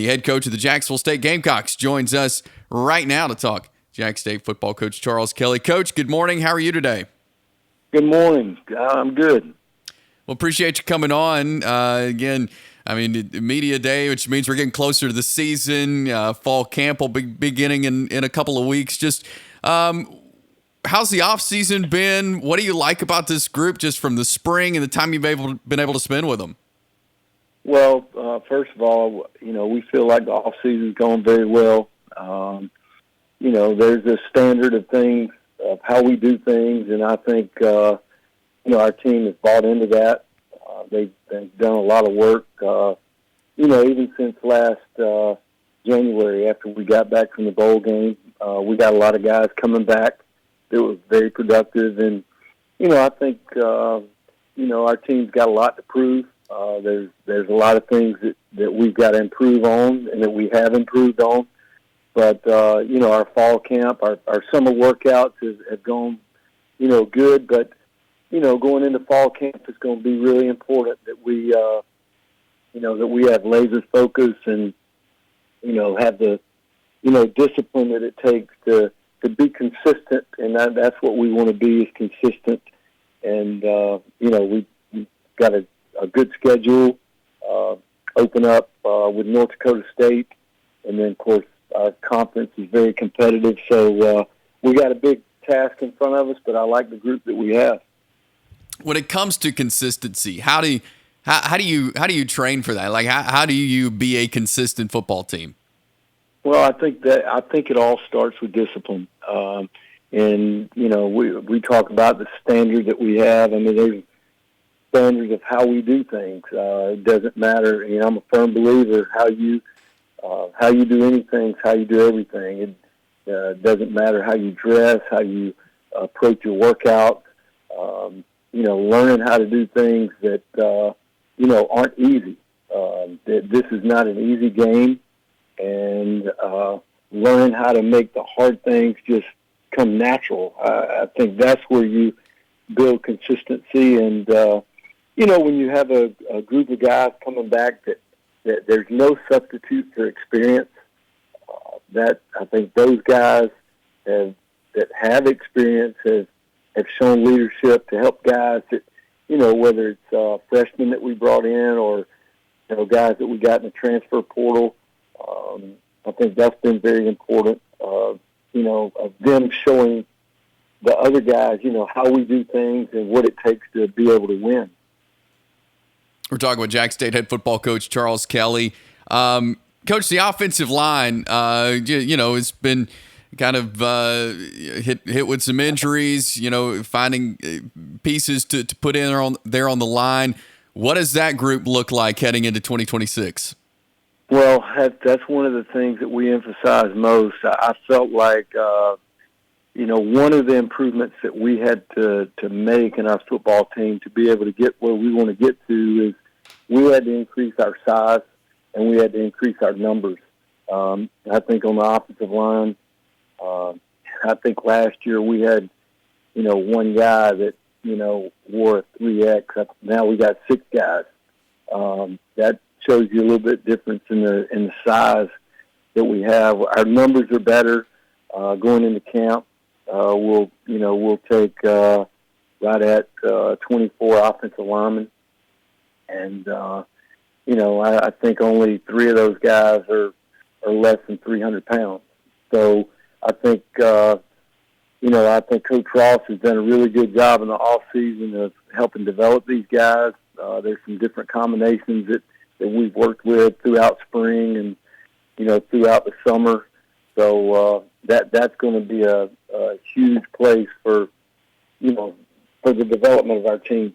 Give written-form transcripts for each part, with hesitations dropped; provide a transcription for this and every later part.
the head coach of the Jacksonville State Gamecocks, joins us right now to talk Jax State football coach Charles Kelly. Coach, good morning. How are you today? Good morning. I'm good. Well, appreciate you coming on. Again, I mean, media day, which means we're getting closer to the season. Fall camp will be beginning in a couple of weeks. Just how's the offseason been? What do you like about this group just from the spring and the time you've been able to spend with them? Well, first of all, we feel like the offseason's going very well. There's a standard of things, of how we do things, and I think, our team has bought into that. They've done a lot of work, even since last January after we got back from the bowl game. We got a lot of guys coming back. It was very productive, and, I think, our team's got a lot to prove. There's a lot of things that we've got to improve on and that we have improved on. But, our fall camp, our summer workouts have gone, good. But, going into fall camp is going to be really important that we have laser focus and, have the, discipline that it takes to be consistent. And that's what we want to be, is consistent. And, we've got a good schedule, open up with North Dakota State. And then, of course, our conference is very competitive. So we got a big task in front of us, but I like the group that we have. When it comes to consistency, how do you train for that? Like, how do you be a consistent football team? Well, I think it all starts with discipline. And we talk about the standard that we have. I mean, there's standards of how we do things. It doesn't matter. I'm a firm believer how you do anything is how you do everything. It doesn't matter how you dress, how you approach your workout. Learning how to do things that aren't easy. This is not an easy game, and learning how to make the hard things just come natural. I think that's where you build consistency. And when you have a group of guys coming back that there's no substitute for experience. That I think those guys that have experience have shown leadership to help guys that, whether it's freshmen that we brought in or, guys that we got in the transfer portal. I think that's been very important, of them showing the other guys, how we do things and what it takes to be able to win. We're talking with Jax State head football coach Charles Kelly. Coach, the offensive line, it's been kind of hit with some injuries, finding pieces to put in there on the line. What does that group look like heading into 2026? Well, that's one of the things that we emphasize most. I felt like, one of the improvements that we had to make in our football team to be able to get where we want to get to is we had to increase our size and we had to increase our numbers. I think on the offensive line, I think last year we had, one guy that, wore a 3X. Now we got 6 guys. That shows you a little bit difference in the size that we have. Our numbers are better going into camp. We'll take right at 24 offensive linemen, and I think only 3 of those guys are less than 300 pounds. So I think I think Coach Ross has done a really good job in the off season of helping develop these guys. There's some different combinations that we've worked with throughout spring and throughout the summer. So that's going to be a huge place for the development of our team.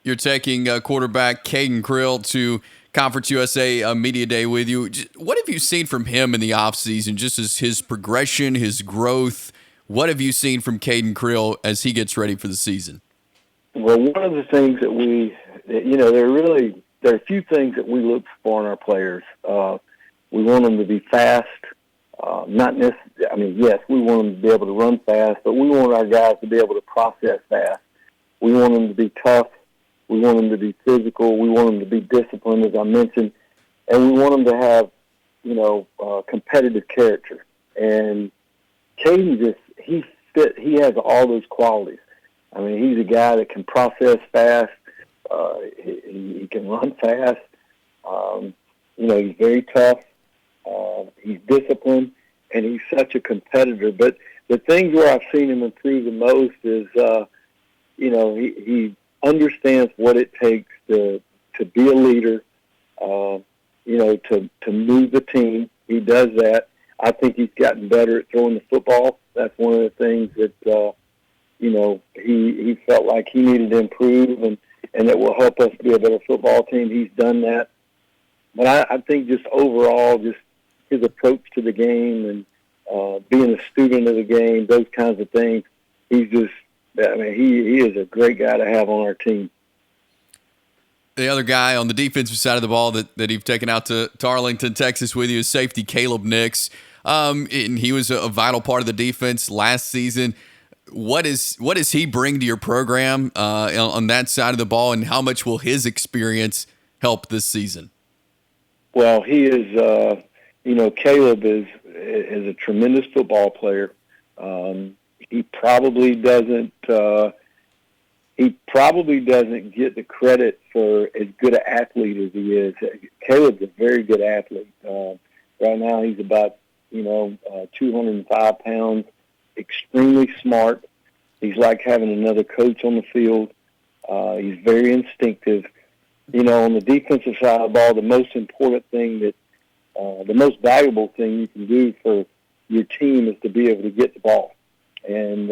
You're taking quarterback Caden Krill to Conference USA Media Day with you. What have you seen from him in the offseason, just as his progression, his growth? What have you seen from Caden Krill as he gets ready for the season? Well, one of the things that there are a few things that we look for in our players. We want them to be fast. Yes, we want them to be able to run fast, but we want our guys to be able to process fast. We want them to be tough. We want them to be physical. We want them to be disciplined, as I mentioned. and we want them to have, competitive character. And Caden he has all those qualities. I mean, he's a guy that can process fast. He can run fast. He's very tough. He's disciplined, and he's such a competitor. But the things where I've seen him improve the most is, he understands what it takes to be a leader, to move the team. He does that. I think he's gotten better at throwing the football. That's one of the things that, he felt like he needed to improve and that will help us be a better football team. He's done that. But I think just overall, just his approach to the game and being a student of the game, those kinds of things, he is a great guy to have on our team. The other guy on the defensive side of the ball that you've taken out to Arlington, Texas with you is safety Caleb Nix. And he was a vital part of the defense last season. What does he bring to your program on that side of the ball, and how much will his experience help this season? Well, he is, Caleb is a tremendous football player. He probably doesn't get the credit for as good an athlete as he is. Caleb's a very good athlete. Right now he's about, 205 pounds, extremely smart. He's like having another coach on the field. He's very instinctive. On the defensive side of the ball, the most important thing the most valuable thing you can do for your team is to be able to get the ball. And,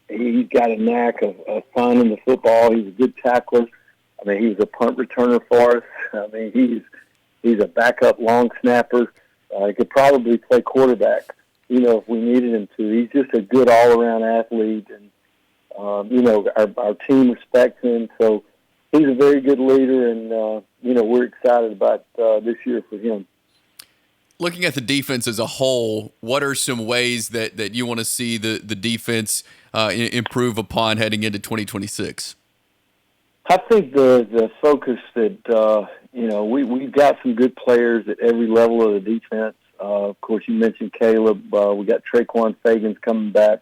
he's got a knack of finding the football. He's a good tackler. I mean, he was a punt returner for us. I mean, he's a backup long snapper. He could probably play quarterback, if we needed him to. He's just a good all-around athlete, and our team respects him. So he's a very good leader, and we're excited about this year for him. Looking at the defense as a whole, what are some ways that you want to see the defense improve upon heading into 2026? I think the focus that, we've got some good players at every level of the defense. Of course, you mentioned Caleb. We got Traquan Fagans coming back.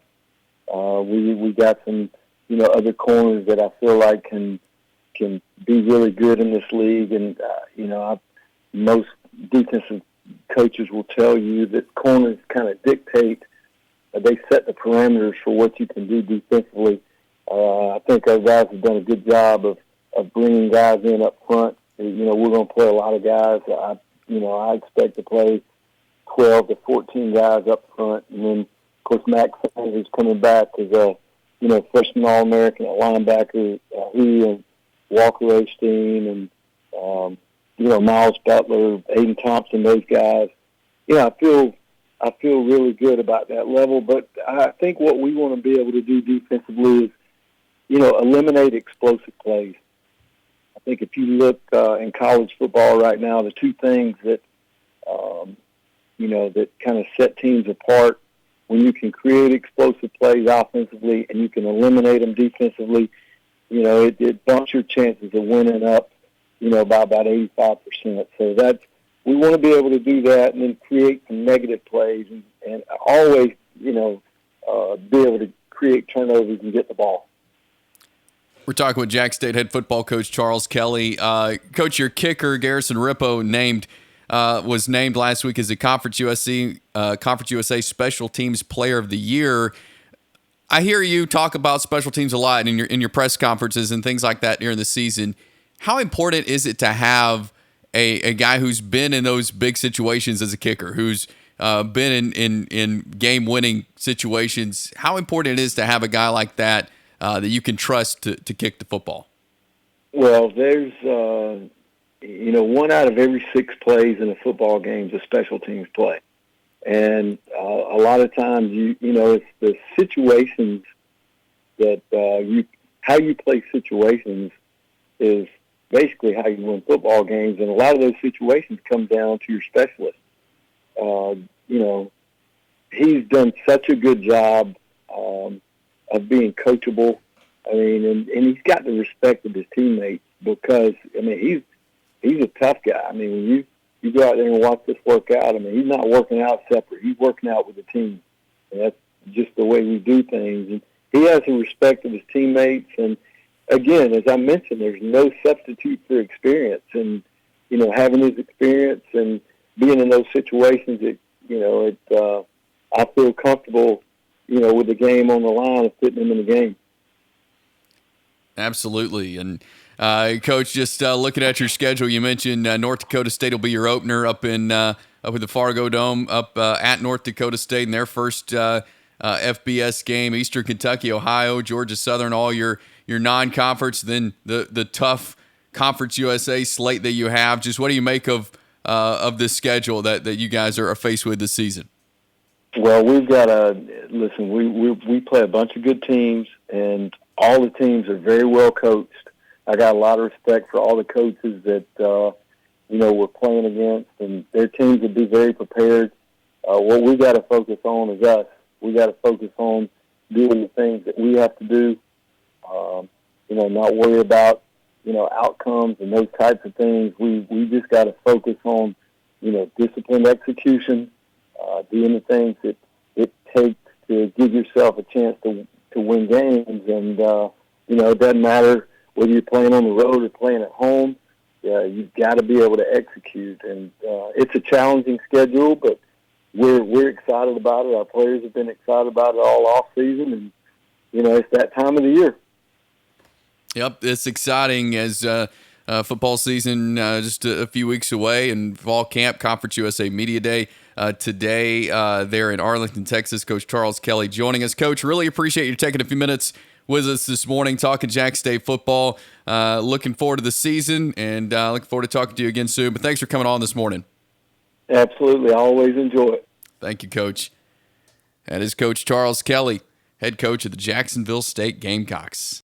We got some, other corners that I feel like can be really good in this league. And, most defensive coaches will tell you that corners kind of dictate, they set the parameters for what you can do defensively. I think our guys have done a good job of bringing guys in up front. We're going to play a lot of guys. I expect to play 12 to 14 guys up front. And then, of course, Max Sanders coming back as a, freshman All-American at linebacker. He and Walker Osteen and, Miles Butler, Aiden Thompson, those guys. I feel really good about that level. But I think what we want to be able to do defensively is, eliminate explosive plays. I think if you look in college football right now, the two things that, that kind of set teams apart, when you can create explosive plays offensively and you can eliminate them defensively, it bumps your chances of winning up, by about 85%. So we want to be able to do that and then create some negative plays and always, be able to create turnovers and get the ball. We're talking with Jax State head football coach Charles Kelly. Coach, your kicker, Garrison Rippo, was named last week as a Conference USA Special Teams Player of the Year. I hear you talk about special teams a lot in your press conferences and things like that during the season. How important is it to have a guy who's been in those big situations as a kicker, who's been in game-winning situations? How important it is to have a guy like that that you can trust to kick the football? Well, there's, 1 out of every 6 plays in a football game is a special teams play. And a lot of times, it's the situations that how you play situations is basically how you win football games. And a lot of those situations come down to your specialist. He's done such a good job of being coachable. I mean, and he's got the respect of his teammates because, he's he's a tough guy. I mean, when you go out there and watch this work out, I mean, he's not working out separate. He's working out with the team. And that's just the way we do things. And he has a respect of his teammates. And, again, as I mentioned, there's no substitute for experience. And, you know, having his experience and being in those situations, I feel comfortable, you know, with the game on the line of putting him in the game. Absolutely. And, Coach, just looking at your schedule, you mentioned North Dakota State will be your opener up in the Fargo Dome, up at North Dakota State in their first FBS game. Eastern Kentucky, Ohio, Georgia Southern, all your non-conference. Then the tough Conference USA slate that you have. Just what do you make of this schedule that you guys are faced with this season? Well, we've got listen. We play a bunch of good teams, and all the teams are very well coached. I got a lot of respect for all the coaches that we're playing against, and their teams will be very prepared. What we got to focus on is us. We got to focus on doing the things that we have to do. Not worry about outcomes and those types of things. We just got to focus on disciplined execution, doing the things that it takes to give yourself a chance to win games. And it doesn't matter whether you're playing on the road or playing at home. You've got to be able to execute. And it's a challenging schedule, but we're excited about it. Our players have been excited about it all off season, and it's that time of the year. Yep, it's exciting as football season just a few weeks away, and fall camp, Conference USA Media Day today there in Arlington, Texas. Coach Charles Kelly joining us. Coach, really appreciate you taking a few minutes with us this morning, talking Jax State football. Looking forward to the season, and looking forward to talking to you again soon. But thanks for coming on this morning. Absolutely. I always enjoy it. Thank you, Coach. That is Coach Charles Kelly, head coach of the Jacksonville State Gamecocks.